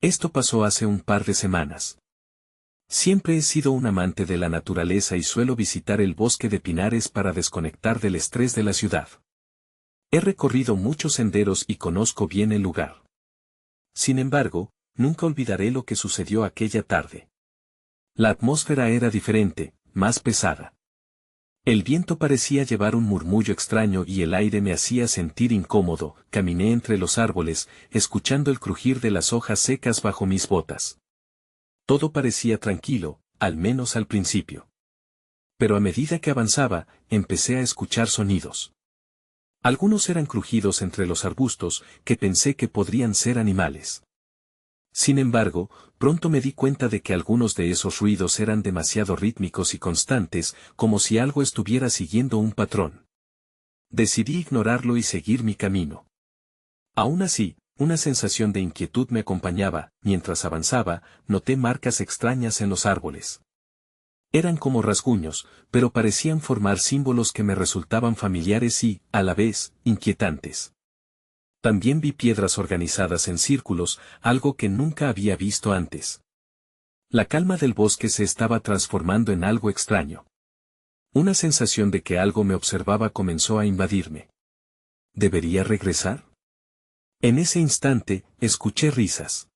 Esto pasó hace un par de semanas. Siempre he sido un amante de la naturaleza y suelo visitar el bosque de pinares para desconectar del estrés de la ciudad. He recorrido muchos senderos y conozco bien el lugar. Sin embargo, nunca olvidaré lo que sucedió aquella tarde. La atmósfera era diferente, más pesada. El viento parecía llevar un murmullo extraño y el aire me hacía sentir incómodo. Caminé entre los árboles, escuchando el crujir de las hojas secas bajo mis botas. Todo parecía tranquilo, al menos al principio. Pero a medida que avanzaba, empecé a escuchar sonidos. Algunos eran crujidos entre los arbustos, que pensé que podrían ser animales. Sin embargo, pronto me di cuenta de que algunos de esos ruidos eran demasiado rítmicos y constantes, como si algo estuviera siguiendo un patrón. Decidí ignorarlo y seguir mi camino. Aún así, una sensación de inquietud me acompañaba. Mientras avanzaba, noté marcas extrañas en los árboles. Eran como rasguños, pero parecían formar símbolos que me resultaban familiares y, a la vez, inquietantes. También vi piedras organizadas en círculos, algo que nunca había visto antes. La calma del bosque se estaba transformando en algo extraño. Una sensación de que algo me observaba comenzó a invadirme. ¿Debería regresar? En ese instante, escuché risas.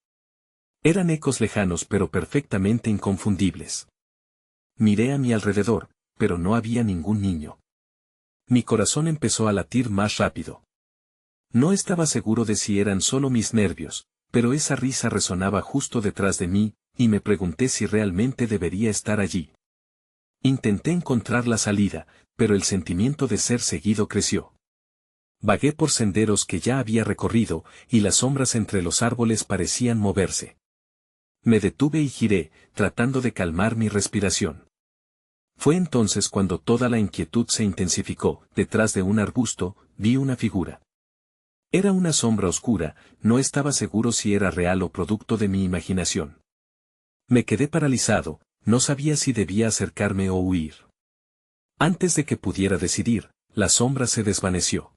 Eran ecos lejanos pero perfectamente inconfundibles. Miré a mi alrededor, pero no había ningún niño. Mi corazón empezó a latir más rápido. No estaba seguro de si eran solo mis nervios, pero esa risa resonaba justo detrás de mí, y me pregunté si realmente debería estar allí. Intenté encontrar la salida, pero el sentimiento de ser seguido creció. Vagué por senderos que ya había recorrido, y las sombras entre los árboles parecían moverse. Me detuve y giré, tratando de calmar mi respiración. Fue entonces cuando toda la inquietud se intensificó. Detrás de un arbusto, vi una figura. Era una sombra oscura, no estaba seguro si era real o producto de mi imaginación. Me quedé paralizado, no sabía si debía acercarme o huir. Antes de que pudiera decidir, la sombra se desvaneció.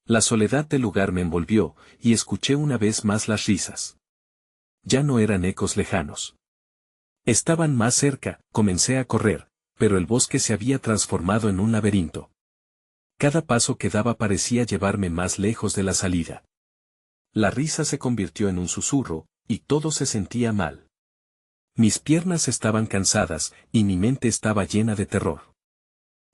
La soledad del lugar me envolvió, y escuché una vez más las risas. Ya no eran ecos lejanos. Estaban más cerca. Comencé a correr, pero el bosque se había transformado en un laberinto. Cada paso que daba parecía llevarme más lejos de la salida. La risa se convirtió en un susurro, y todo se sentía mal. Mis piernas estaban cansadas, y mi mente estaba llena de terror.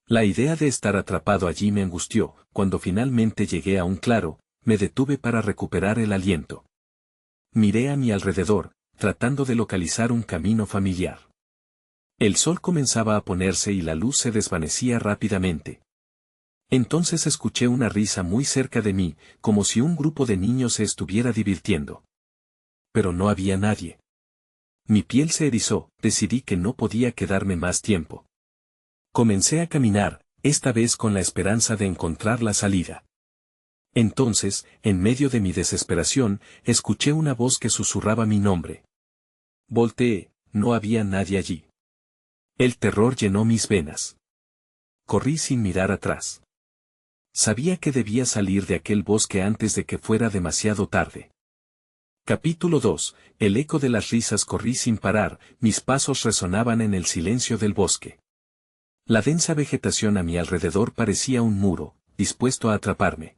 La idea de estar atrapado allí me angustió. Cuando finalmente llegué a un claro, me detuve para recuperar el aliento. Miré a mi alrededor, tratando de localizar un camino familiar. El sol comenzaba a ponerse y la luz se desvanecía rápidamente. Entonces escuché una risa muy cerca de mí, como si un grupo de niños se estuviera divirtiendo. Pero no había nadie. Mi piel se erizó, decidí que no podía quedarme más tiempo. Comencé a caminar, esta vez con la esperanza de encontrar la salida. Entonces, en medio de mi desesperación, escuché una voz que susurraba mi nombre. Volteé, no había nadie allí. El terror llenó mis venas. Corrí sin mirar atrás. Sabía que debía salir de aquel bosque antes de que fuera demasiado tarde. Capítulo 2. El eco de las risas. Corrí sin parar, mis pasos resonaban en el silencio del bosque. La densa vegetación a mi alrededor parecía un muro, dispuesto a atraparme.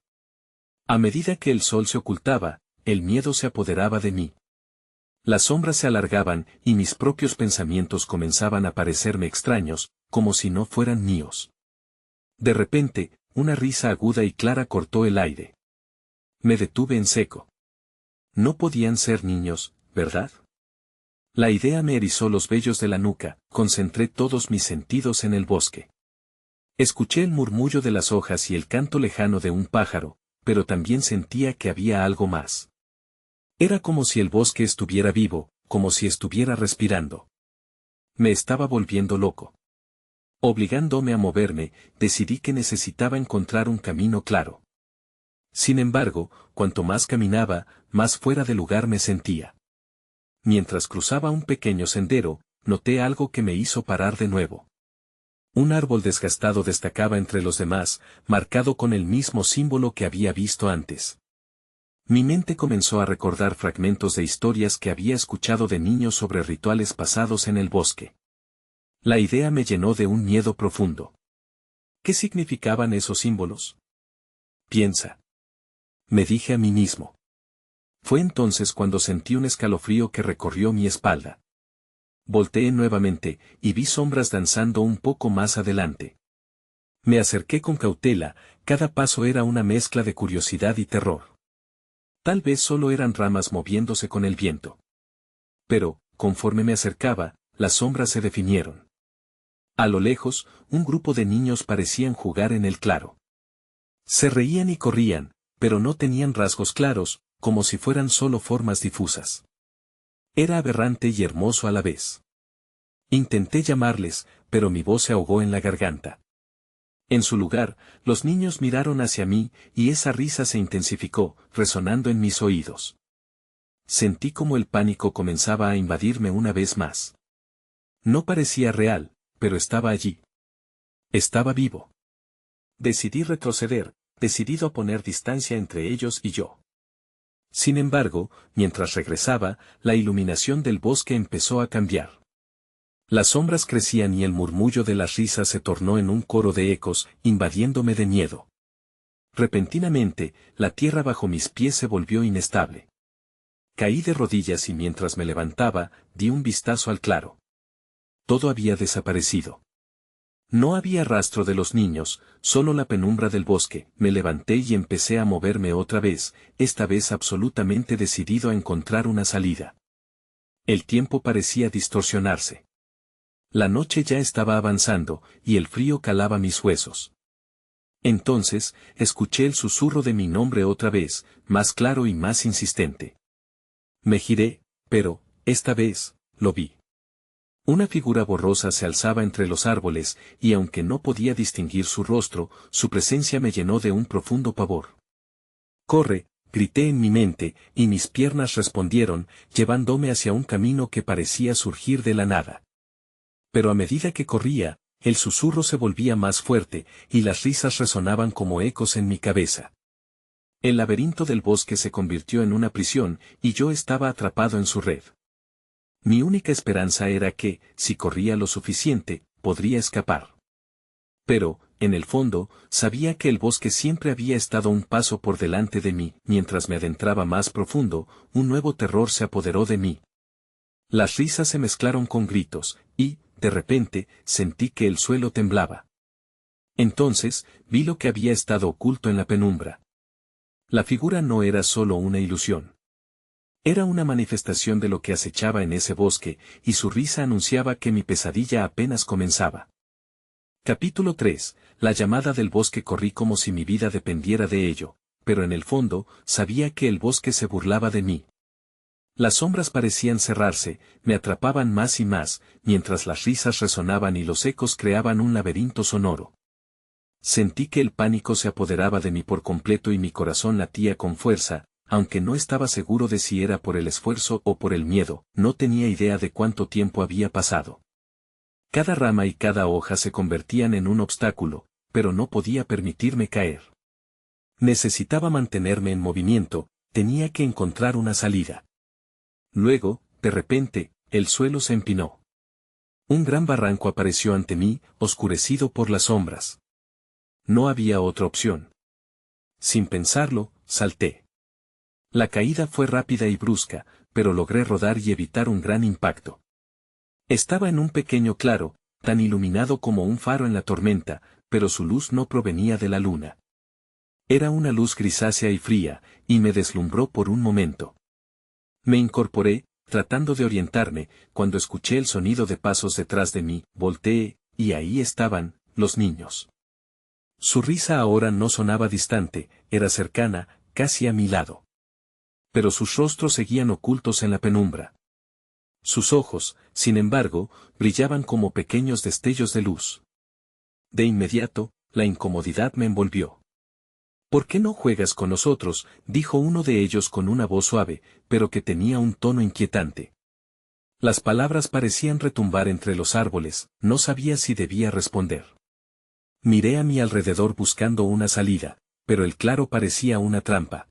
A medida que el sol se ocultaba, el miedo se apoderaba de mí. Las sombras se alargaban y mis propios pensamientos comenzaban a parecerme extraños, como si no fueran míos. De repente, una risa aguda y clara cortó el aire. Me detuve en seco. No podían ser niños, ¿verdad? La idea me erizó los vellos de la nuca. Concentré todos mis sentidos en el bosque. Escuché el murmullo de las hojas y el canto lejano de un pájaro, pero también sentía que había algo más. Era como si el bosque estuviera vivo, como si estuviera respirando. Me estaba volviendo loco. Obligándome a moverme, decidí que necesitaba encontrar un camino claro. Sin embargo, cuanto más caminaba, más fuera de lugar me sentía. Mientras cruzaba un pequeño sendero, noté algo que me hizo parar de nuevo. Un árbol desgastado destacaba entre los demás, marcado con el mismo símbolo que había visto antes. Mi mente comenzó a recordar fragmentos de historias que había escuchado de niño sobre rituales pasados en el bosque. La idea me llenó de un miedo profundo. ¿Qué significaban esos símbolos? Piensa. Me dije a mí mismo. Fue entonces cuando sentí un escalofrío que recorrió mi espalda. Volteé nuevamente, y vi sombras danzando un poco más adelante. Me acerqué con cautela, cada paso era una mezcla de curiosidad y terror. Tal vez solo eran ramas moviéndose con el viento. Pero, conforme me acercaba, las sombras se definieron. A lo lejos, un grupo de niños parecían jugar en el claro. Se reían y corrían, pero no tenían rasgos claros, como si fueran solo formas difusas. Era aberrante y hermoso a la vez. Intenté llamarles, pero mi voz se ahogó en la garganta. En su lugar, los niños miraron hacia mí, y esa risa se intensificó, resonando en mis oídos. Sentí como el pánico comenzaba a invadirme una vez más. No parecía real, pero estaba allí. Estaba vivo. Decidí retroceder, decidido a poner distancia entre ellos y yo. Sin embargo, mientras regresaba, la iluminación del bosque empezó a cambiar. Las sombras crecían y el murmullo de las risas se tornó en un coro de ecos, invadiéndome de miedo. Repentinamente, la tierra bajo mis pies se volvió inestable. Caí de rodillas y mientras me levantaba, di un vistazo al claro. Todo había desaparecido. No había rastro de los niños, solo la penumbra del bosque. Me levanté y empecé a moverme otra vez, esta vez absolutamente decidido a encontrar una salida. El tiempo parecía distorsionarse. La noche ya estaba avanzando, y el frío calaba mis huesos. Entonces, escuché el susurro de mi nombre otra vez, más claro y más insistente. Me giré, pero, esta vez, lo vi. Una figura borrosa se alzaba entre los árboles, y aunque no podía distinguir su rostro, su presencia me llenó de un profundo pavor. «¡Corre!», grité en mi mente, y mis piernas respondieron, llevándome hacia un camino que parecía surgir de la nada. Pero a medida que corría, el susurro se volvía más fuerte, y las risas resonaban como ecos en mi cabeza. El laberinto del bosque se convirtió en una prisión, y yo estaba atrapado en su red. Mi única esperanza era que, si corría lo suficiente, podría escapar. Pero, en el fondo, sabía que el bosque siempre había estado un paso por delante de mí. Mientras me adentraba más profundo, un nuevo terror se apoderó de mí. Las risas se mezclaron con gritos, y, de repente, sentí que el suelo temblaba. Entonces, vi lo que había estado oculto en la penumbra. La figura no era solo una ilusión. Era una manifestación de lo que acechaba en ese bosque, y su risa anunciaba que mi pesadilla apenas comenzaba. Capítulo 3. La llamada del bosque. Corrí como si mi vida dependiera de ello, pero en el fondo, sabía que el bosque se burlaba de mí. Las sombras parecían cerrarse, me atrapaban más y más, mientras las risas resonaban y los ecos creaban un laberinto sonoro. Sentí que el pánico se apoderaba de mí por completo y mi corazón latía con fuerza, aunque no estaba seguro de si era por el esfuerzo o por el miedo. No tenía idea de cuánto tiempo había pasado. Cada rama y cada hoja se convertían en un obstáculo, pero no podía permitirme caer. Necesitaba mantenerme en movimiento, tenía que encontrar una salida. Luego, de repente, el suelo se empinó. Un gran barranco apareció ante mí, oscurecido por las sombras. No había otra opción. Sin pensarlo, salté. La caída fue rápida y brusca, pero logré rodar y evitar un gran impacto. Estaba en un pequeño claro, tan iluminado como un faro en la tormenta, pero su luz no provenía de la luna. Era una luz grisácea y fría, y me deslumbró por un momento. Me incorporé, tratando de orientarme, cuando escuché el sonido de pasos detrás de mí. Volteé, y ahí estaban, los niños. Su risa ahora no sonaba distante, era cercana, casi a mi lado. Pero sus rostros seguían ocultos en la penumbra. Sus ojos, sin embargo, brillaban como pequeños destellos de luz. De inmediato, la incomodidad me envolvió. «¿Por qué no juegas con nosotros?», dijo uno de ellos con una voz suave, pero que tenía un tono inquietante. Las palabras parecían retumbar entre los árboles, no sabía si debía responder. Miré a mi alrededor buscando una salida, pero el claro parecía una trampa.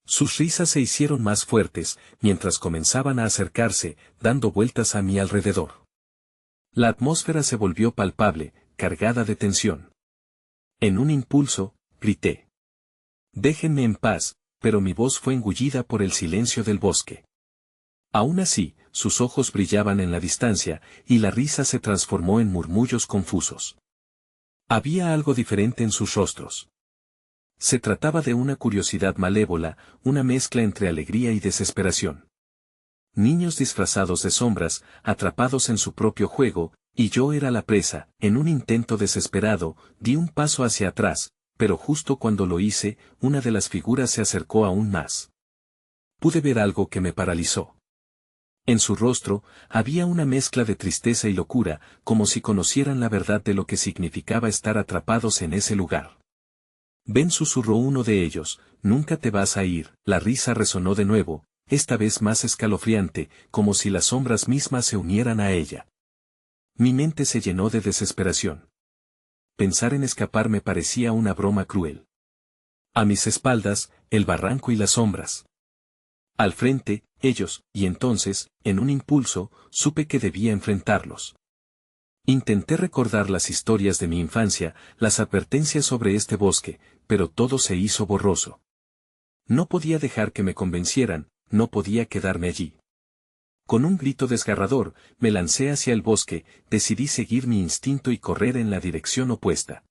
Sus risas se hicieron más fuertes, mientras comenzaban a acercarse, dando vueltas a mi alrededor. La atmósfera se volvió palpable, cargada de tensión. En un impulso, grité. Déjenme en paz, pero mi voz fue engullida por el silencio del bosque. Aún así, sus ojos brillaban en la distancia, y la risa se transformó en murmullos confusos. Había algo diferente en sus rostros. Se trataba de una curiosidad malévola, una mezcla entre alegría y desesperación. Niños disfrazados de sombras, atrapados en su propio juego, y yo era la presa. En un intento desesperado, di un paso hacia atrás, pero justo cuando lo hice, una de las figuras se acercó aún más. Pude ver algo que me paralizó. En su rostro, había una mezcla de tristeza y locura, como si conocieran la verdad de lo que significaba estar atrapados en ese lugar. Ven, susurró uno de ellos, nunca te vas a ir. La risa resonó de nuevo, esta vez más escalofriante, como si las sombras mismas se unieran a ella. Mi mente se llenó de desesperación. Pensar en escapar me parecía una broma cruel. A mis espaldas, el barranco y las sombras. Al frente, ellos, y entonces, en un impulso, supe que debía enfrentarlos. Intenté recordar las historias de mi infancia, las advertencias sobre este bosque, pero todo se hizo borroso. No podía dejar que me convencieran, no podía quedarme allí. Con un grito desgarrador, me lancé hacia el bosque, decidí seguir mi instinto y correr en la dirección opuesta.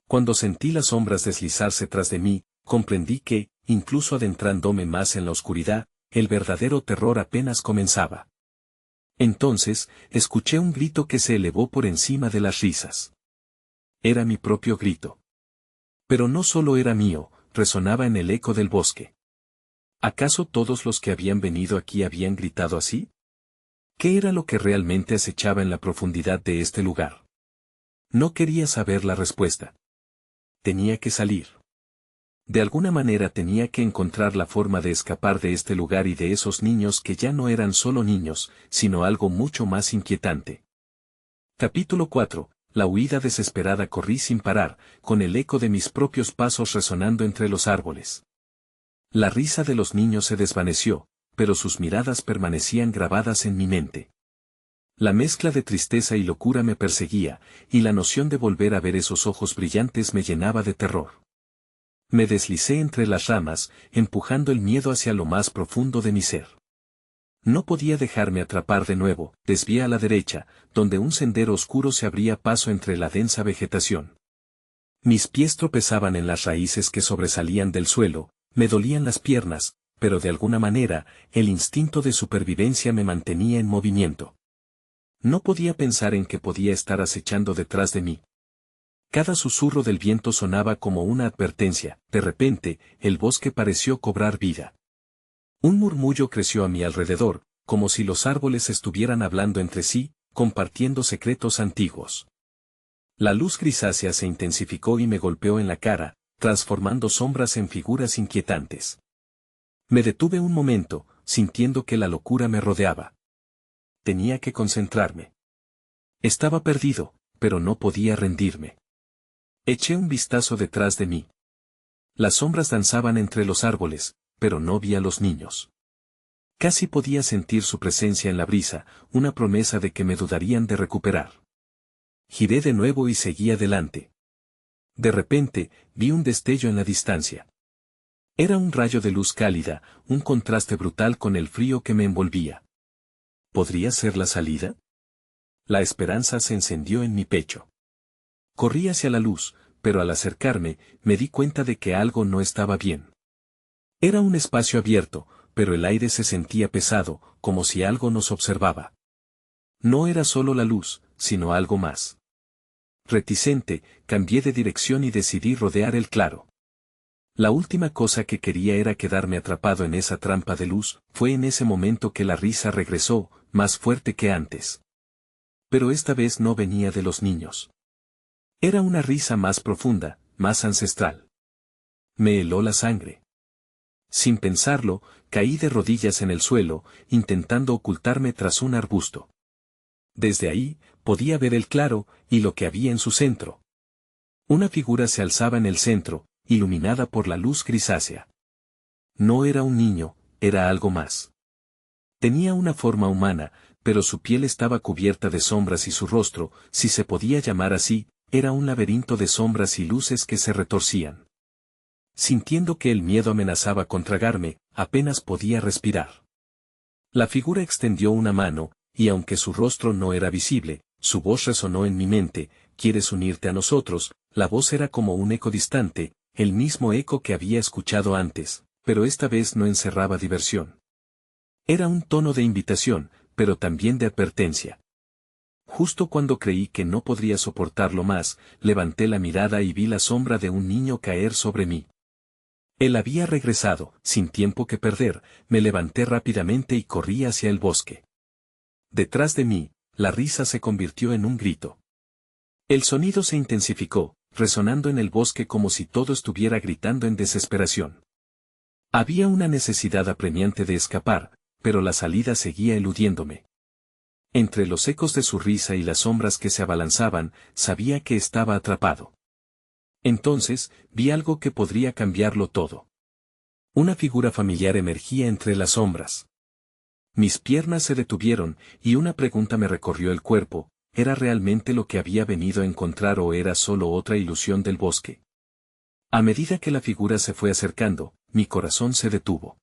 Cuando sentí las sombras deslizarse tras de mí, comprendí que, incluso adentrándome más en la oscuridad, el verdadero terror apenas comenzaba. Entonces, escuché un grito que se elevó por encima de las risas. Era mi propio grito. Pero no solo era mío, resonaba en el eco del bosque. ¿Acaso todos los que habían venido aquí habían gritado así? ¿Qué era lo que realmente acechaba en la profundidad de este lugar? No quería saber la respuesta. Tenía que salir. De alguna manera tenía que encontrar la forma de escapar de este lugar y de esos niños que ya no eran solo niños, sino algo mucho más inquietante. Capítulo 4. La huida desesperada. Corrí sin parar, con el eco de mis propios pasos resonando entre los árboles. La risa de los niños se desvaneció, pero sus miradas permanecían grabadas en mi mente. La mezcla de tristeza y locura me perseguía, y la noción de volver a ver esos ojos brillantes me llenaba de terror. Me deslicé entre las ramas, empujando el miedo hacia lo más profundo de mi ser. No podía dejarme atrapar de nuevo. Desvié a la derecha, donde un sendero oscuro se abría paso entre la densa vegetación. Mis pies tropezaban en las raíces que sobresalían del suelo, me dolían las piernas, pero de alguna manera, el instinto de supervivencia me mantenía en movimiento. No podía pensar en que podía estar acechando detrás de mí. Cada susurro del viento sonaba como una advertencia. De repente, el bosque pareció cobrar vida. Un murmullo creció a mi alrededor, como si los árboles estuvieran hablando entre sí, compartiendo secretos antiguos. La luz grisácea se intensificó y me golpeó en la cara, transformando sombras en figuras inquietantes. Me detuve un momento, sintiendo que la locura me rodeaba. Tenía que concentrarme. Estaba perdido, pero no podía rendirme. Eché un vistazo detrás de mí. Las sombras danzaban entre los árboles, pero no vi a los niños. Casi podía sentir su presencia en la brisa, una promesa de que me dudarían de recuperar. Giré de nuevo y seguí adelante. De repente, vi un destello en la distancia. Era un rayo de luz cálida, un contraste brutal con el frío que me envolvía. ¿Podría ser la salida? La esperanza se encendió en mi pecho. Corrí hacia la luz, pero al acercarme, me di cuenta de que algo no estaba bien. Era un espacio abierto, pero el aire se sentía pesado, como si algo nos observaba. No era solo la luz, sino algo más. Reticente, cambié de dirección y decidí rodear el claro. La última cosa que quería era quedarme atrapado en esa trampa de luz. Fue en ese momento que la risa regresó, más fuerte que antes. Pero esta vez no venía de los niños. Era una risa más profunda, más ancestral. Me heló la sangre. Sin pensarlo, caí de rodillas en el suelo, intentando ocultarme tras un arbusto. Desde ahí, podía ver el claro, y lo que había en su centro. Una figura se alzaba en el centro, iluminada por la luz grisácea. No era un niño, era algo más. Tenía una forma humana, pero su piel estaba cubierta de sombras y su rostro, si se podía llamar así, era un laberinto de sombras y luces que se retorcían. Sintiendo que el miedo amenazaba con tragarme, apenas podía respirar. La figura extendió una mano, y aunque su rostro no era visible, su voz resonó en mi mente: ¿quieres unirte a nosotros? La voz era como un eco distante, el mismo eco que había escuchado antes, pero esta vez no encerraba diversión. Era un tono de invitación, pero también de advertencia. Justo cuando creí que no podría soportarlo más, levanté la mirada y vi la sombra de un niño caer sobre mí. Él había regresado, sin tiempo que perder, me levanté rápidamente y corrí hacia el bosque. Detrás de mí, la risa se convirtió en un grito. El sonido se intensificó, resonando en el bosque como si todo estuviera gritando en desesperación. Había una necesidad apremiante de escapar, pero la salida seguía eludiéndome. Entre los ecos de su risa y las sombras que se abalanzaban, sabía que estaba atrapado. Entonces, vi algo que podría cambiarlo todo. Una figura familiar emergía entre las sombras. Mis piernas se detuvieron, y una pregunta me recorrió el cuerpo: ¿era realmente lo que había venido a encontrar o era solo otra ilusión del bosque? A medida que la figura se fue acercando, mi corazón se detuvo.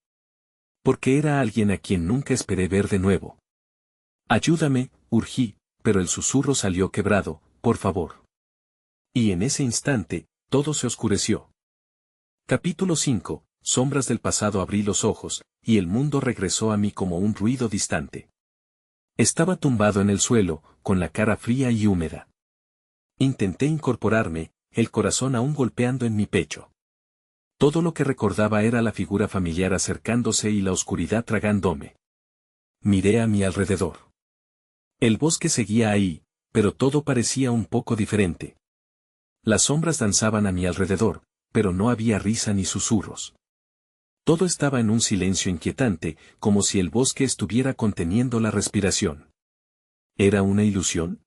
Porque era alguien a quien nunca esperé ver de nuevo. Ayúdame, urgí, pero el susurro salió quebrado: por favor. Y en ese instante, todo se oscureció. Capítulo 5. Sombras del pasado. Abrí los ojos, y el mundo regresó a mí como un ruido distante. Estaba tumbado en el suelo, con la cara fría y húmeda. Intenté incorporarme, el corazón aún golpeando en mi pecho. Todo lo que recordaba era la figura familiar acercándose y la oscuridad tragándome. Miré a mi alrededor. El bosque seguía ahí, pero todo parecía un poco diferente. Las sombras danzaban a mi alrededor, pero no había risa ni susurros. Todo estaba en un silencio inquietante, como si el bosque estuviera conteniendo la respiración. ¿Era una ilusión?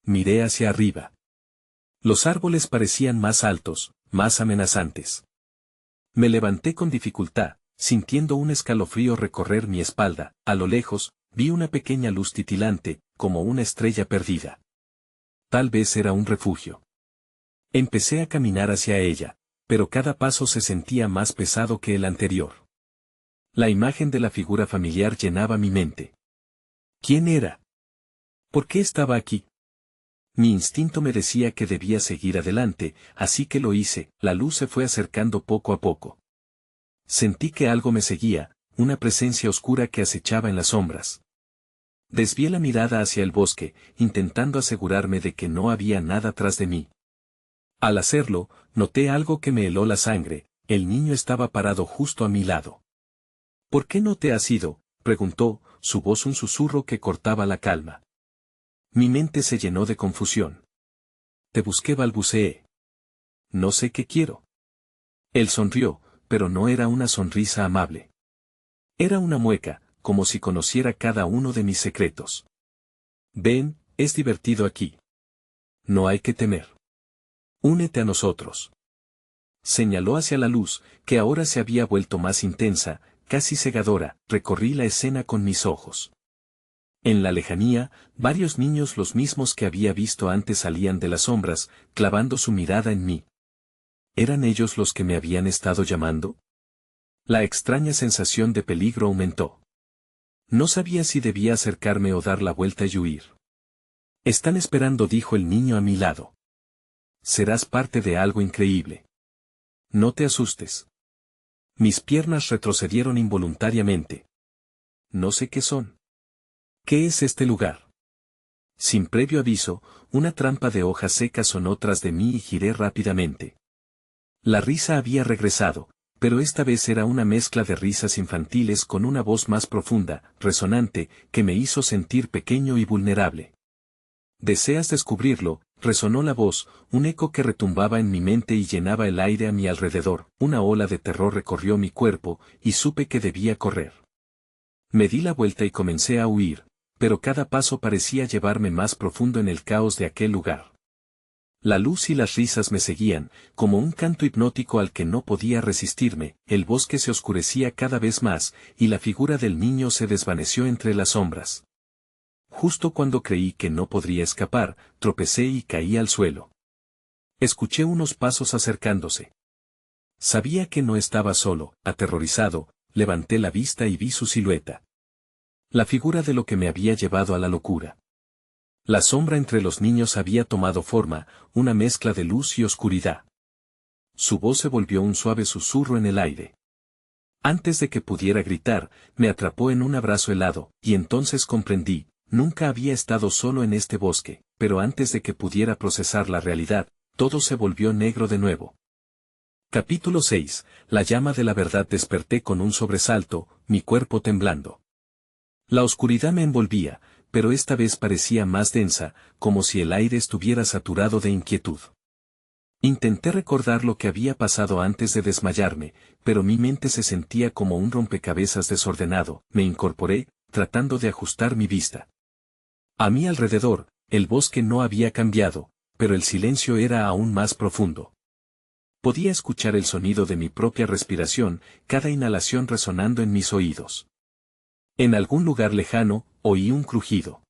Miré hacia arriba. Los árboles parecían más altos, más amenazantes. Me levanté con dificultad, sintiendo un escalofrío recorrer mi espalda. A lo lejos, vi una pequeña luz titilante, como una estrella perdida. Tal vez era un refugio. Empecé a caminar hacia ella, pero cada paso se sentía más pesado que el anterior. La imagen de la figura familiar llenaba mi mente. ¿Quién era? ¿Por qué estaba aquí? Mi instinto me decía que debía seguir adelante, así que lo hice. La luz se fue acercando poco a poco. Sentí que algo me seguía, una presencia oscura que acechaba en las sombras. Desvié la mirada hacia el bosque, intentando asegurarme de que no había nada tras de mí. Al hacerlo, noté algo que me heló la sangre: el niño estaba parado justo a mi lado. ¿Por qué no te has ido?, preguntó, su voz un susurro que cortaba la calma. Mi mente se llenó de confusión. Te busqué, balbuceé. No sé qué quiero. Él sonrió, pero no era una sonrisa amable. Era una mueca, como si conociera cada uno de mis secretos. Ven, es divertido aquí. No hay que temer. Únete a nosotros. Señaló hacia la luz, que ahora se había vuelto más intensa, casi cegadora. Recorrí la escena con mis ojos. En la lejanía, varios niños, los mismos que había visto antes, salían de las sombras, clavando su mirada en mí. ¿Eran ellos los que me habían estado llamando? La extraña sensación de peligro aumentó. No sabía si debía acercarme o dar la vuelta y huir. Están esperando, dijo el niño a mi lado. Serás parte de algo increíble. No te asustes. Mis piernas retrocedieron involuntariamente. No sé qué son. ¿Qué es este lugar? Sin previo aviso, una trampa de hojas secas sonó tras de mí y giré rápidamente. La risa había regresado, pero esta vez era una mezcla de risas infantiles con una voz más profunda, resonante, que me hizo sentir pequeño y vulnerable. ¿Deseas descubrirlo?, resonó la voz, un eco que retumbaba en mi mente y llenaba el aire a mi alrededor. Una ola de terror recorrió mi cuerpo, y supe que debía correr. Me di la vuelta y comencé a huir, pero cada paso parecía llevarme más profundo en el caos de aquel lugar. La luz y las risas me seguían, como un canto hipnótico al que no podía resistirme. El bosque se oscurecía cada vez más, y la figura del niño se desvaneció entre las sombras. Justo cuando creí que no podría escapar, tropecé y caí al suelo. Escuché unos pasos acercándose. Sabía que no estaba solo. Aterrorizado, levanté la vista y vi su silueta. La figura de lo que me había llevado a la locura. La sombra entre los niños había tomado forma, una mezcla de luz y oscuridad. Su voz se volvió un suave susurro en el aire. Antes de que pudiera gritar, me atrapó en un abrazo helado, y entonces comprendí, nunca había estado solo en este bosque, pero antes de que pudiera procesar la realidad, todo se volvió negro de nuevo. Capítulo 6. La llama de la verdad. Desperté con un sobresalto, mi cuerpo temblando. La oscuridad me envolvía, pero esta vez parecía más densa, como si el aire estuviera saturado de inquietud. Intenté recordar lo que había pasado antes de desmayarme, pero mi mente se sentía como un rompecabezas desordenado. Me incorporé, tratando de ajustar mi vista. A mi alrededor, el bosque no había cambiado, pero el silencio era aún más profundo. Podía escuchar el sonido de mi propia respiración, cada inhalación resonando en mis oídos. En algún lugar lejano, oí un crujido.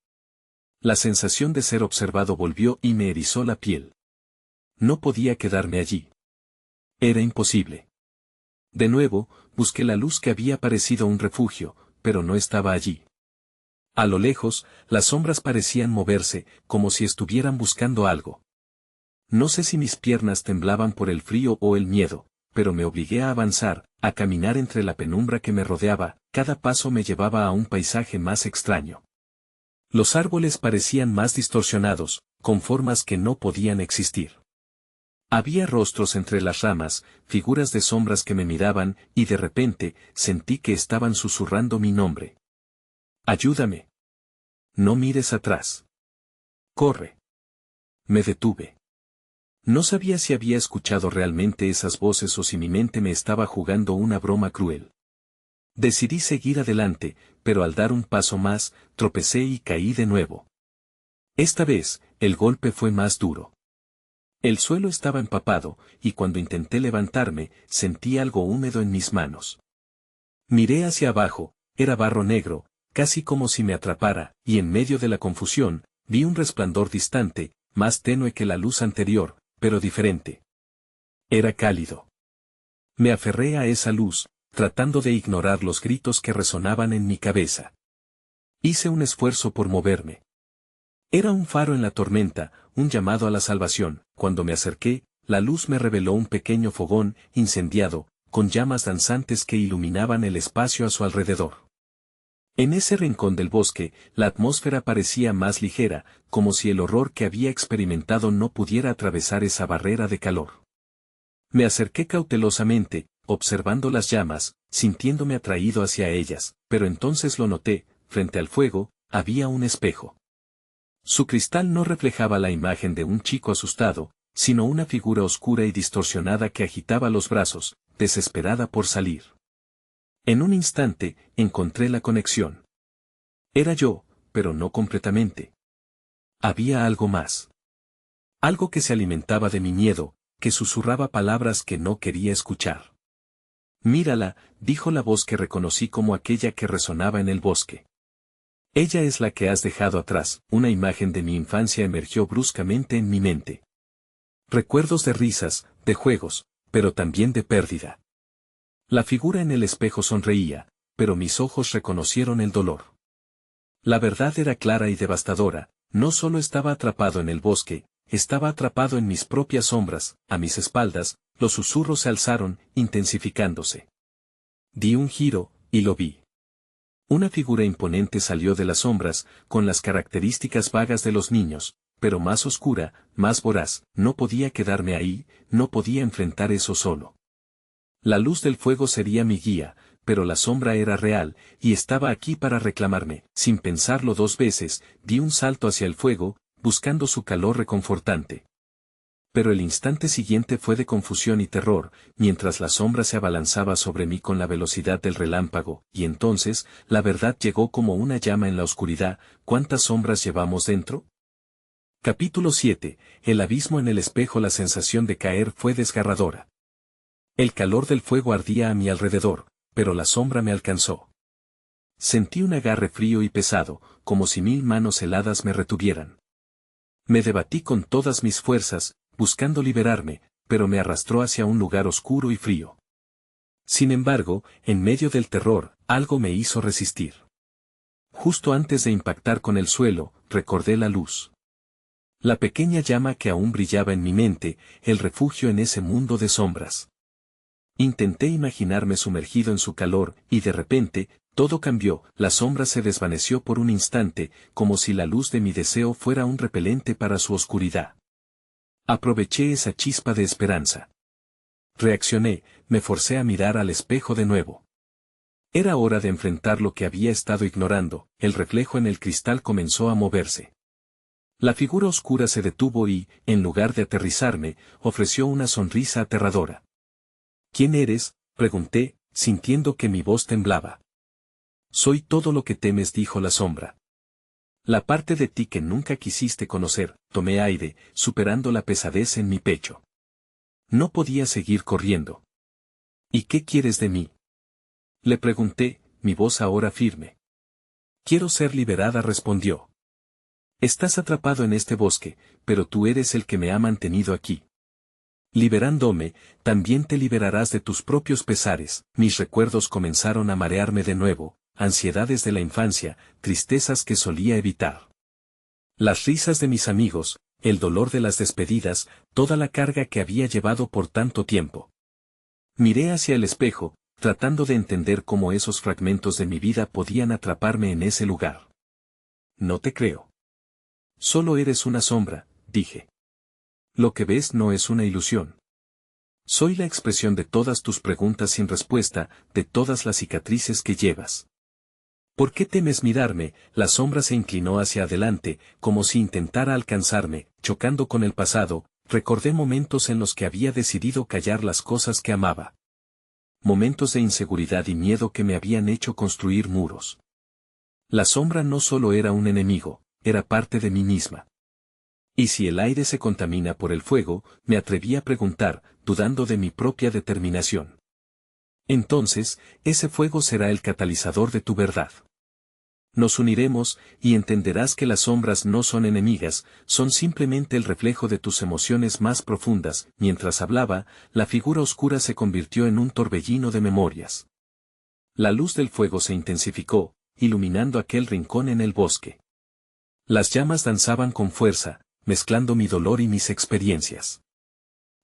La sensación de ser observado volvió y me erizó la piel. No podía quedarme allí. Era imposible. De nuevo, busqué la luz que había parecido un refugio, pero no estaba allí. A lo lejos, las sombras parecían moverse, como si estuvieran buscando algo. No sé si mis piernas temblaban por el frío o el miedo, pero me obligué a avanzar, a caminar entre la penumbra que me rodeaba. Cada paso me llevaba a un paisaje más extraño. Los árboles parecían más distorsionados, con formas que no podían existir. Había rostros entre las ramas, figuras de sombras que me miraban, y de repente, sentí que estaban susurrando mi nombre. ¡Ayúdame! No mires atrás. ¡Corre! Me detuve. No sabía si había escuchado realmente esas voces o si mi mente me estaba jugando una broma cruel. Decidí seguir adelante, pero al dar un paso más, tropecé y caí de nuevo. Esta vez, el golpe fue más duro. El suelo estaba empapado, y cuando intenté levantarme, sentí algo húmedo en mis manos. Miré hacia abajo, era barro negro, casi como si me atrapara, y en medio de la confusión, vi un resplandor distante, más tenue que la luz anterior, pero diferente. Era cálido. Me aferré a esa luz, tratando de ignorar los gritos que resonaban en mi cabeza. Hice un esfuerzo por moverme. Era un faro en la tormenta, un llamado a la salvación. Cuando me acerqué, la luz me reveló un pequeño fogón, incendiado, con llamas danzantes que iluminaban el espacio a su alrededor. En ese rincón del bosque, la atmósfera parecía más ligera, como si el horror que había experimentado no pudiera atravesar esa barrera de calor. Me acerqué cautelosamente, observando las llamas, sintiéndome atraído hacia ellas, pero entonces lo noté, frente al fuego, había un espejo. Su cristal no reflejaba la imagen de un chico asustado, sino una figura oscura y distorsionada que agitaba los brazos, desesperada por salir. En un instante, encontré la conexión. Era yo, pero no completamente. Había algo más. Algo que se alimentaba de mi miedo, que susurraba palabras que no quería escuchar. Mírala, dijo la voz que reconocí como aquella que resonaba en el bosque. Ella es la que has dejado atrás. Una imagen de mi infancia emergió bruscamente en mi mente. Recuerdos de risas, de juegos, pero también de pérdida. La figura en el espejo sonreía, pero mis ojos reconocieron el dolor. La verdad era clara y devastadora, no solo estaba atrapado en el bosque, estaba atrapado en mis propias sombras. A mis espaldas, los susurros se alzaron, intensificándose. Di un giro, y lo vi. Una figura imponente salió de las sombras, con las características vagas de los niños, pero más oscura, más voraz. No podía quedarme ahí, no podía enfrentar eso solo. La luz del fuego sería mi guía, pero la sombra era real, y estaba aquí para reclamarme. Sin pensarlo dos veces, di un salto hacia el fuego, buscando su calor reconfortante. Pero el instante siguiente fue de confusión y terror, mientras la sombra se abalanzaba sobre mí con la velocidad del relámpago, y entonces, la verdad llegó como una llama en la oscuridad. ¿Cuántas sombras llevamos dentro? Capítulo 7. El abismo en el espejo. La sensación de caer fue desgarradora. El calor del fuego ardía a mi alrededor, pero la sombra me alcanzó. Sentí un agarre frío y pesado, como si 1000 manos heladas me retuvieran. Me debatí con todas mis fuerzas, buscando liberarme, pero me arrastró hacia un lugar oscuro y frío. Sin embargo, en medio del terror, algo me hizo resistir. Justo antes de impactar con el suelo, recordé la luz. La pequeña llama que aún brillaba en mi mente, el refugio en ese mundo de sombras. Intenté imaginarme sumergido en su calor, y de repente, todo cambió. La sombra se desvaneció por un instante, como si la luz de mi deseo fuera un repelente para su oscuridad. Aproveché esa chispa de esperanza. Reaccioné, me forcé a mirar al espejo de nuevo. Era hora de enfrentar lo que había estado ignorando. El reflejo en el cristal comenzó a moverse. La figura oscura se detuvo y, en lugar de aterrizarme, ofreció una sonrisa aterradora. ¿Quién eres?, pregunté, sintiendo que mi voz temblaba. Soy todo lo que temes, dijo la sombra. La parte de ti que nunca quisiste conocer. Tomé aire, superando la pesadez en mi pecho. No podía seguir corriendo. ¿Y qué quieres de mí?, le pregunté, mi voz ahora firme. Quiero ser liberada, respondió. Estás atrapado en este bosque, pero tú eres el que me ha mantenido aquí. Liberándome, también te liberarás de tus propios pesares. Mis recuerdos comenzaron a marearme de nuevo, ansiedades de la infancia, tristezas que solía evitar. Las risas de mis amigos, el dolor de las despedidas, toda la carga que había llevado por tanto tiempo. Miré hacia el espejo, tratando de entender cómo esos fragmentos de mi vida podían atraparme en ese lugar. No te creo. Solo eres una sombra, dije. Lo que ves no es una ilusión. Soy la expresión de todas tus preguntas sin respuesta, de todas las cicatrices que llevas. ¿Por qué temes mirarme? La sombra se inclinó hacia adelante, como si intentara alcanzarme, chocando con el pasado. Recordé momentos en los que había decidido callar las cosas que amaba. Momentos de inseguridad y miedo que me habían hecho construir muros. La sombra no solo era un enemigo, era parte de mí misma. ¿Y si el aire se contamina por el fuego?, me atreví a preguntar, dudando de mi propia determinación. Entonces, ese fuego será el catalizador de tu verdad. Nos uniremos, y entenderás que las sombras no son enemigas, son simplemente el reflejo de tus emociones más profundas. Mientras hablaba, la figura oscura se convirtió en un torbellino de memorias. La luz del fuego se intensificó, iluminando aquel rincón en el bosque. Las llamas danzaban con fuerza, mezclando mi dolor y mis experiencias.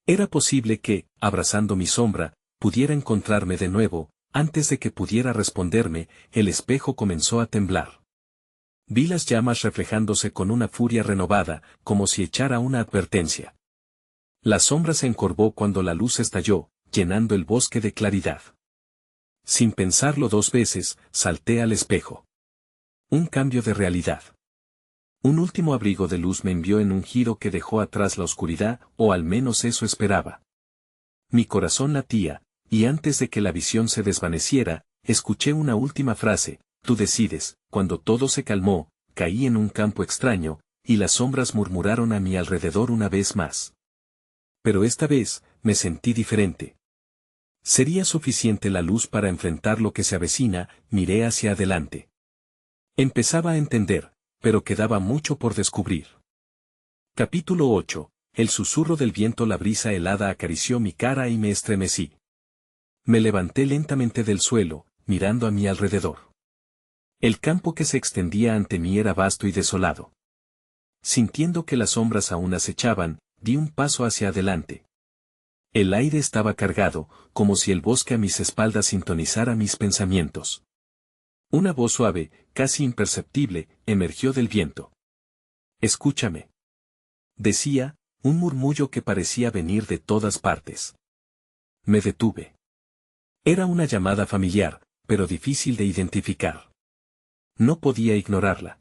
Era posible que, abrazando mi sombra, pudiera encontrarme de nuevo. Antes de que pudiera responderme, el espejo comenzó a temblar. Vi las llamas reflejándose con una furia renovada, como si echara una advertencia. La sombra se encorvó cuando la luz estalló, llenando el bosque de claridad. Sin pensarlo 2 veces, salté al espejo. Un cambio de realidad. Un último abrigo de luz me envió en un giro que dejó atrás la oscuridad, o al menos eso esperaba. Mi corazón latía, y antes de que la visión se desvaneciera, escuché una última frase: tú decides. Cuando todo se calmó, caí en un campo extraño, y las sombras murmuraron a mi alrededor una vez más. Pero esta vez, me sentí diferente. ¿Sería suficiente la luz para enfrentar lo que se avecina? Miré hacia adelante. Empezaba a entender, pero quedaba mucho por descubrir. Capítulo 8. El susurro del viento. La brisa helada acarició mi cara y me estremecí. Me levanté lentamente del suelo, mirando a mi alrededor. El campo que se extendía ante mí era vasto y desolado. Sintiendo que las sombras aún acechaban, di un paso hacia adelante. El aire estaba cargado, como si el bosque a mis espaldas sintonizara mis pensamientos. Una voz suave, casi imperceptible, emergió del viento. Escúchame. Decía, un murmullo que parecía venir de todas partes. Me detuve. Era una llamada familiar, pero difícil de identificar. No podía ignorarla.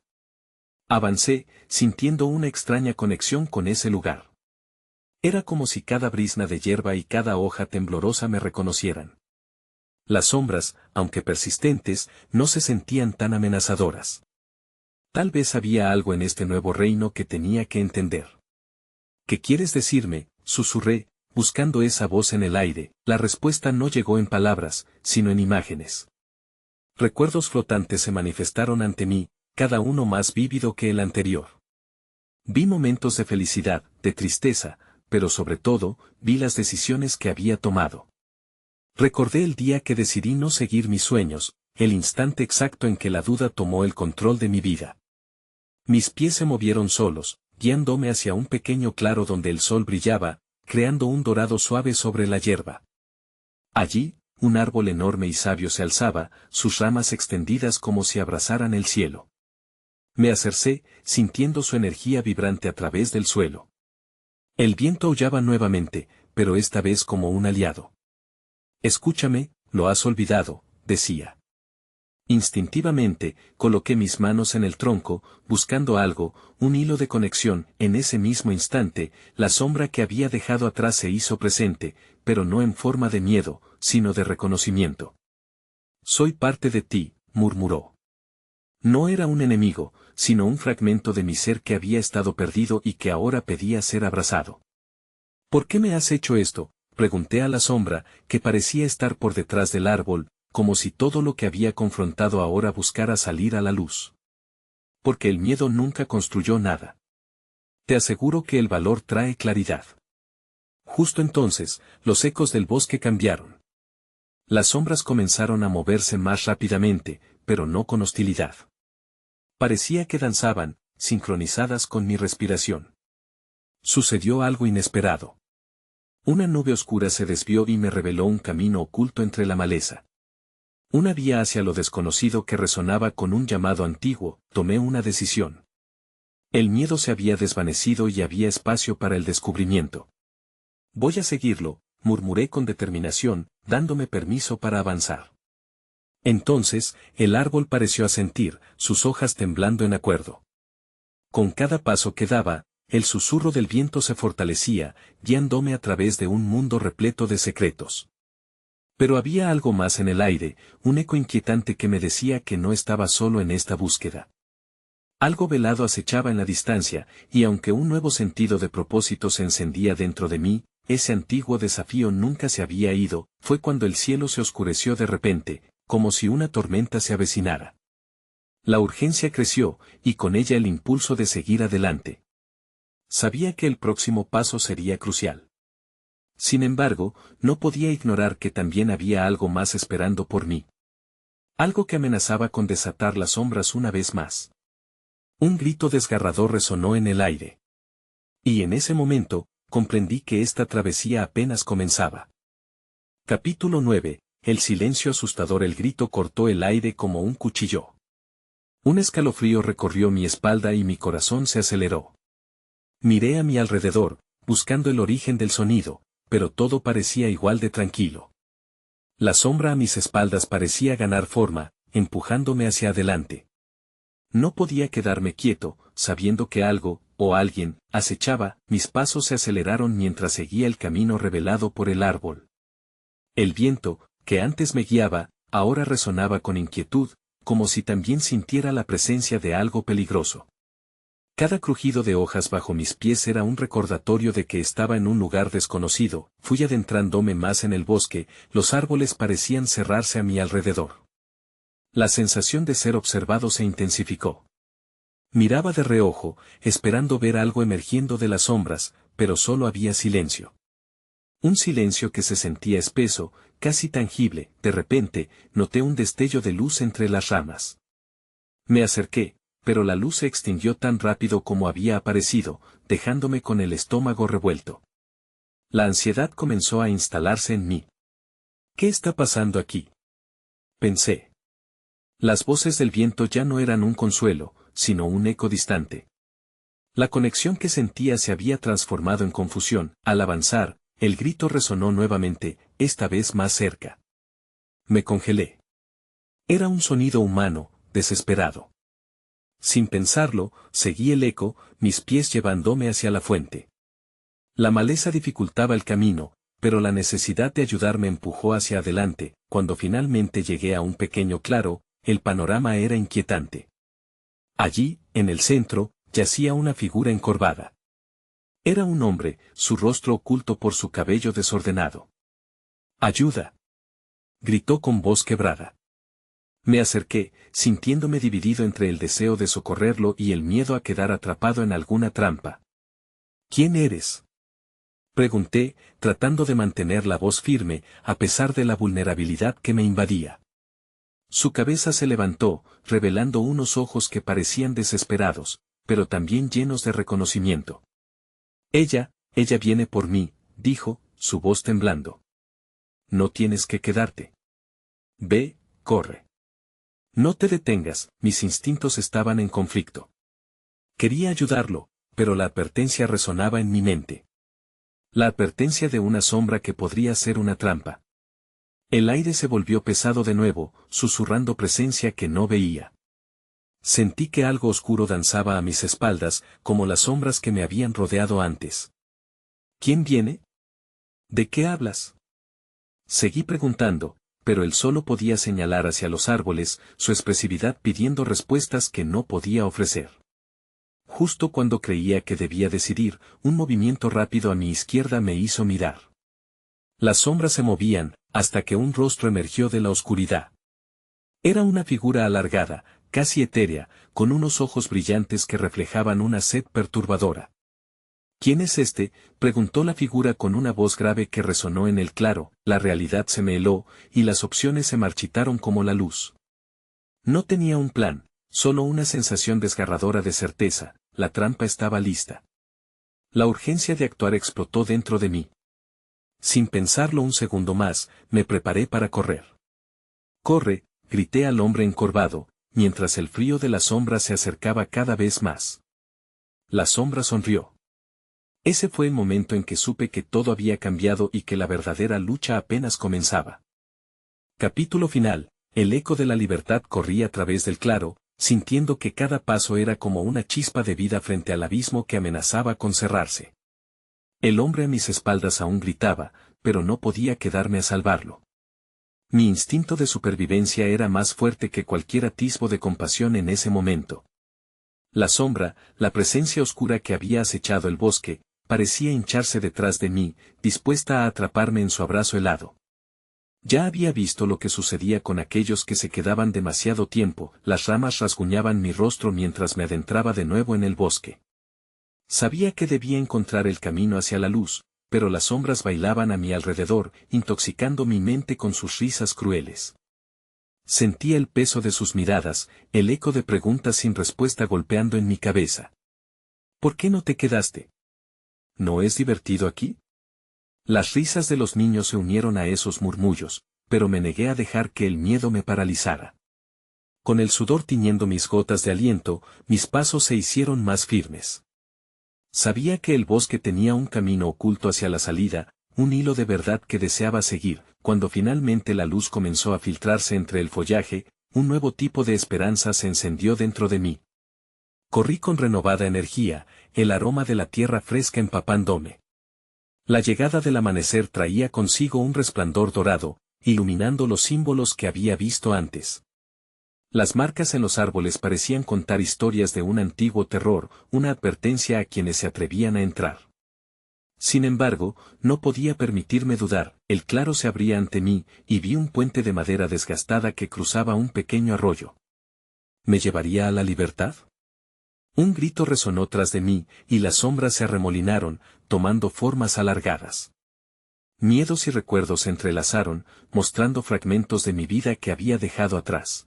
Avancé, sintiendo una extraña conexión con ese lugar. Era como si cada brizna de hierba y cada hoja temblorosa me reconocieran. Las sombras, aunque persistentes, no se sentían tan amenazadoras. Tal vez había algo en este nuevo reino que tenía que entender. ¿Qué quieres decirme?, susurré, buscando esa voz en el aire. La respuesta no llegó en palabras, sino en imágenes. Recuerdos flotantes se manifestaron ante mí, cada uno más vívido que el anterior. Vi momentos de felicidad, de tristeza, pero sobre todo, vi las decisiones que había tomado. Recordé el día que decidí no seguir mis sueños, el instante exacto en que la duda tomó el control de mi vida. Mis pies se movieron solos, guiándome hacia un pequeño claro donde el sol brillaba, creando un dorado suave sobre la hierba. Allí, un árbol enorme y sabio se alzaba, sus ramas extendidas como si abrazaran el cielo. Me acercé, sintiendo su energía vibrante a través del suelo. El viento aullaba nuevamente, pero esta vez como un aliado. Escúchame, lo has olvidado, decía. Instintivamente, coloqué mis manos en el tronco, buscando algo, un hilo de conexión. En ese mismo instante, la sombra que había dejado atrás se hizo presente, pero no en forma de miedo, sino de reconocimiento. Soy parte de ti, murmuró. No era un enemigo, sino un fragmento de mi ser que había estado perdido y que ahora pedía ser abrazado. ¿Por qué me has hecho esto?, pregunté a la sombra, que parecía estar por detrás del árbol, como si todo lo que había confrontado ahora buscara salir a la luz. Porque el miedo nunca construyó nada. Te aseguro que el valor trae claridad. Justo entonces, los ecos del bosque cambiaron. Las sombras comenzaron a moverse más rápidamente, pero no con hostilidad. Parecía que danzaban, sincronizadas con mi respiración. Sucedió algo inesperado. Una nube oscura se desvió y me reveló un camino oculto entre la maleza. Una vía hacia lo desconocido que resonaba con un llamado antiguo. Tomé una decisión. El miedo se había desvanecido y había espacio para el descubrimiento. Voy a seguirlo, murmuré con determinación, dándome permiso para avanzar. Entonces, el árbol pareció asentir, sus hojas temblando en acuerdo. Con cada paso que daba, el susurro del viento se fortalecía, guiándome a través de un mundo repleto de secretos. Pero había algo más en el aire, un eco inquietante que me decía que no estaba solo en esta búsqueda. Algo velado acechaba en la distancia, y aunque un nuevo sentido de propósito se encendía dentro de mí, ese antiguo desafío nunca se había ido. Fue cuando el cielo se oscureció de repente, como si una tormenta se avecinara. La urgencia creció, y con ella el impulso de seguir adelante. Sabía que el próximo paso sería crucial. Sin embargo, no podía ignorar que también había algo más esperando por mí. Algo que amenazaba con desatar las sombras una vez más. Un grito desgarrador resonó en el aire. Y en ese momento, comprendí que esta travesía apenas comenzaba. Capítulo 9. El silencio asustador. El grito cortó el aire como un cuchillo. Un escalofrío recorrió mi espalda y mi corazón se aceleró. Miré a mi alrededor, buscando el origen del sonido, pero todo parecía igual de tranquilo. La sombra a mis espaldas parecía ganar forma, empujándome hacia adelante. No podía quedarme quieto, sabiendo que algo, o alguien, acechaba. Mis pasos se aceleraron mientras seguía el camino revelado por el árbol. El viento, que antes me guiaba, ahora resonaba con inquietud, como si también sintiera la presencia de algo peligroso. Cada crujido de hojas bajo mis pies era un recordatorio de que estaba en un lugar desconocido. Fui adentrándome más en el bosque, los árboles parecían cerrarse a mi alrededor. La sensación de ser observado se intensificó. Miraba de reojo, esperando ver algo emergiendo de las sombras, pero solo había silencio. Un silencio que se sentía espeso, casi tangible. De repente, noté un destello de luz entre las ramas. Me acerqué, pero la luz se extinguió tan rápido como había aparecido, dejándome con el estómago revuelto. La ansiedad comenzó a instalarse en mí. ¿Qué está pasando aquí?, pensé. Las voces del viento ya no eran un consuelo, sino un eco distante. La conexión que sentía se había transformado en confusión. Al avanzar, el grito resonó nuevamente, esta vez más cerca. Me congelé. Era un sonido humano, desesperado. Sin pensarlo, seguí el eco, mis pies llevándome hacia la fuente. La maleza dificultaba el camino, pero la necesidad de ayudar me empujó hacia adelante. Cuando finalmente llegué a un pequeño claro, el panorama era inquietante. Allí, en el centro, yacía una figura encorvada. Era un hombre, su rostro oculto por su cabello desordenado. ¡Ayuda!, gritó con voz quebrada. Me acerqué, sintiéndome dividido entre el deseo de socorrerlo y el miedo a quedar atrapado en alguna trampa. ¿Quién eres?, pregunté, tratando de mantener la voz firme, a pesar de la vulnerabilidad que me invadía. Su cabeza se levantó, revelando unos ojos que parecían desesperados, pero también llenos de reconocimiento. Ella viene por mí, dijo, su voz temblando. No tienes que quedarte. Ve, corre. No te detengas, mis instintos estaban en conflicto. Quería ayudarlo, pero la advertencia resonaba en mi mente. La advertencia de una sombra que podría ser una trampa. El aire se volvió pesado de nuevo, susurrando presencia que no veía. Sentí que algo oscuro danzaba a mis espaldas, como las sombras que me habían rodeado antes. ¿Quién viene? ¿De qué hablas?, seguí preguntando, pero él solo podía señalar hacia los árboles, su expresividad pidiendo respuestas que no podía ofrecer. Justo cuando creía que debía decidir, un movimiento rápido a mi izquierda me hizo mirar. Las sombras se movían, hasta que un rostro emergió de la oscuridad. Era una figura alargada, casi etérea, con unos ojos brillantes que reflejaban una sed perturbadora. ¿Quién es este?, preguntó la figura con una voz grave que resonó en el claro. La realidad se me heló, y las opciones se marchitaron como la luz. No tenía un plan, solo una sensación desgarradora de certeza: la trampa estaba lista. La urgencia de actuar explotó dentro de mí. Sin pensarlo un segundo más, me preparé para correr. «¡Corre!», grité al hombre encorvado, mientras el frío de la sombra se acercaba cada vez más. La sombra sonrió. Ese fue el momento en que supe que todo había cambiado y que la verdadera lucha apenas comenzaba. Capítulo final. El eco de la libertad corría a través del claro, sintiendo que cada paso era como una chispa de vida frente al abismo que amenazaba con cerrarse. El hombre a mis espaldas aún gritaba, pero no podía quedarme a salvarlo. Mi instinto de supervivencia era más fuerte que cualquier atisbo de compasión en ese momento. La sombra, la presencia oscura que había acechado el bosque, parecía hincharse detrás de mí, dispuesta a atraparme en su abrazo helado. Ya había visto lo que sucedía con aquellos que se quedaban demasiado tiempo. Las ramas rasguñaban mi rostro mientras me adentraba de nuevo en el bosque. Sabía que debía encontrar el camino hacia la luz, pero las sombras bailaban a mi alrededor, intoxicando mi mente con sus risas crueles. Sentía el peso de sus miradas, el eco de preguntas sin respuesta golpeando en mi cabeza. ¿Por qué no te quedaste? ¿No es divertido aquí? Las risas de los niños se unieron a esos murmullos, pero me negué a dejar que el miedo me paralizara. Con el sudor tiñendo mis gotas de aliento, mis pasos se hicieron más firmes. Sabía que el bosque tenía un camino oculto hacia la salida, un hilo de verdad que deseaba seguir. Cuando finalmente la luz comenzó a filtrarse entre el follaje, un nuevo tipo de esperanza se encendió dentro de mí. Corrí con renovada energía, el aroma de la tierra fresca empapándome. La llegada del amanecer traía consigo un resplandor dorado, iluminando los símbolos que había visto antes. Las marcas en los árboles parecían contar historias de un antiguo terror, una advertencia a quienes se atrevían a entrar. Sin embargo, no podía permitirme dudar. El claro se abría ante mí, y vi un puente de madera desgastada que cruzaba un pequeño arroyo. ¿Me llevaría a la libertad? Un grito resonó tras de mí, y las sombras se arremolinaron, tomando formas alargadas. Miedos y recuerdos se entrelazaron, mostrando fragmentos de mi vida que había dejado atrás.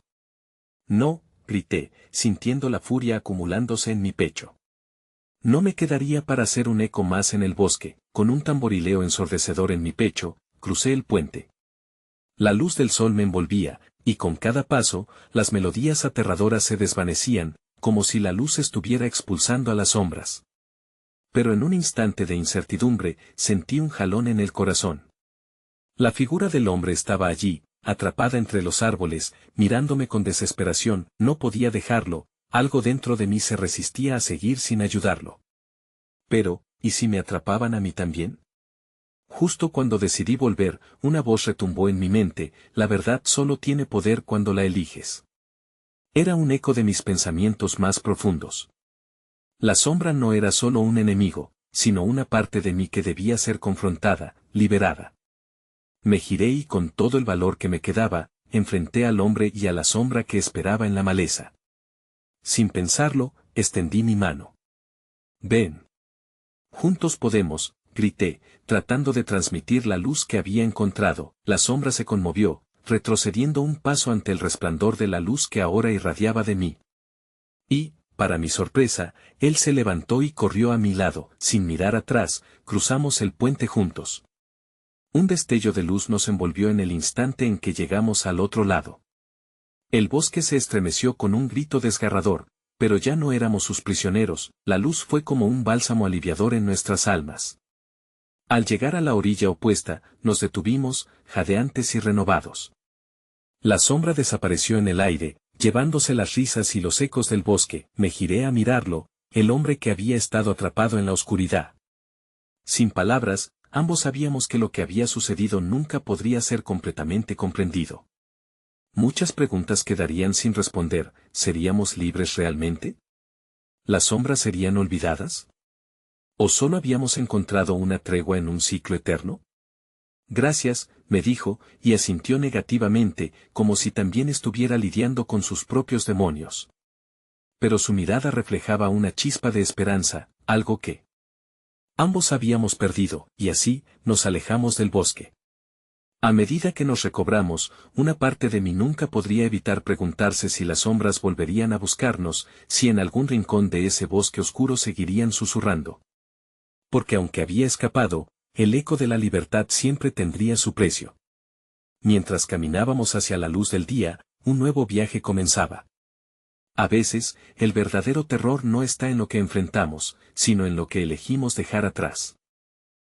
No, grité, sintiendo la furia acumulándose en mi pecho. No me quedaría para hacer un eco más en el bosque. Con un tamborileo ensordecedor en mi pecho, crucé el puente. La luz del sol me envolvía, y con cada paso, las melodías aterradoras se desvanecían, como si la luz estuviera expulsando a las sombras. Pero en un instante de incertidumbre, sentí un jalón en el corazón. La figura del hombre estaba allí, atrapada entre los árboles, mirándome con desesperación. No podía dejarlo, algo dentro de mí se resistía a seguir sin ayudarlo. Pero, ¿y si me atrapaban a mí también? Justo cuando decidí volver, una voz retumbó en mi mente: la verdad solo tiene poder cuando la eliges. Era un eco de mis pensamientos más profundos. La sombra no era solo un enemigo, sino una parte de mí que debía ser confrontada, liberada. Me giré y con todo el valor que me quedaba, enfrenté al hombre y a la sombra que esperaba en la maleza. Sin pensarlo, extendí mi mano. «Ven. Juntos podemos», grité, tratando de transmitir la luz que había encontrado. La sombra se conmovió, retrocediendo un paso ante el resplandor de la luz que ahora irradiaba de mí. Y, para mi sorpresa, él se levantó y corrió a mi lado. Sin mirar atrás, cruzamos el puente juntos. Un destello de luz nos envolvió en el instante en que llegamos al otro lado. El bosque se estremeció con un grito desgarrador, pero ya no éramos sus prisioneros. La luz fue como un bálsamo aliviador en nuestras almas. Al llegar a la orilla opuesta, nos detuvimos, jadeantes y renovados. La sombra desapareció en el aire, llevándose las risas y los ecos del bosque. Me giré a mirarlo, el hombre que había estado atrapado en la oscuridad. Sin palabras, ambos sabíamos que lo que había sucedido nunca podría ser completamente comprendido. Muchas preguntas quedarían sin responder. ¿Seríamos libres realmente? ¿Las sombras serían olvidadas? ¿O solo habíamos encontrado una tregua en un ciclo eterno? Gracias, me dijo, y asintió negativamente, como si también estuviera lidiando con sus propios demonios. Pero su mirada reflejaba una chispa de esperanza, algo que ambos habíamos perdido, y así, nos alejamos del bosque. A medida que nos recobramos, una parte de mí nunca podría evitar preguntarse si las sombras volverían a buscarnos, si en algún rincón de ese bosque oscuro seguirían susurrando. Porque aunque había escapado, el eco de la libertad siempre tendría su precio. Mientras caminábamos hacia la luz del día, un nuevo viaje comenzaba. A veces, el verdadero terror no está en lo que enfrentamos, sino en lo que elegimos dejar atrás.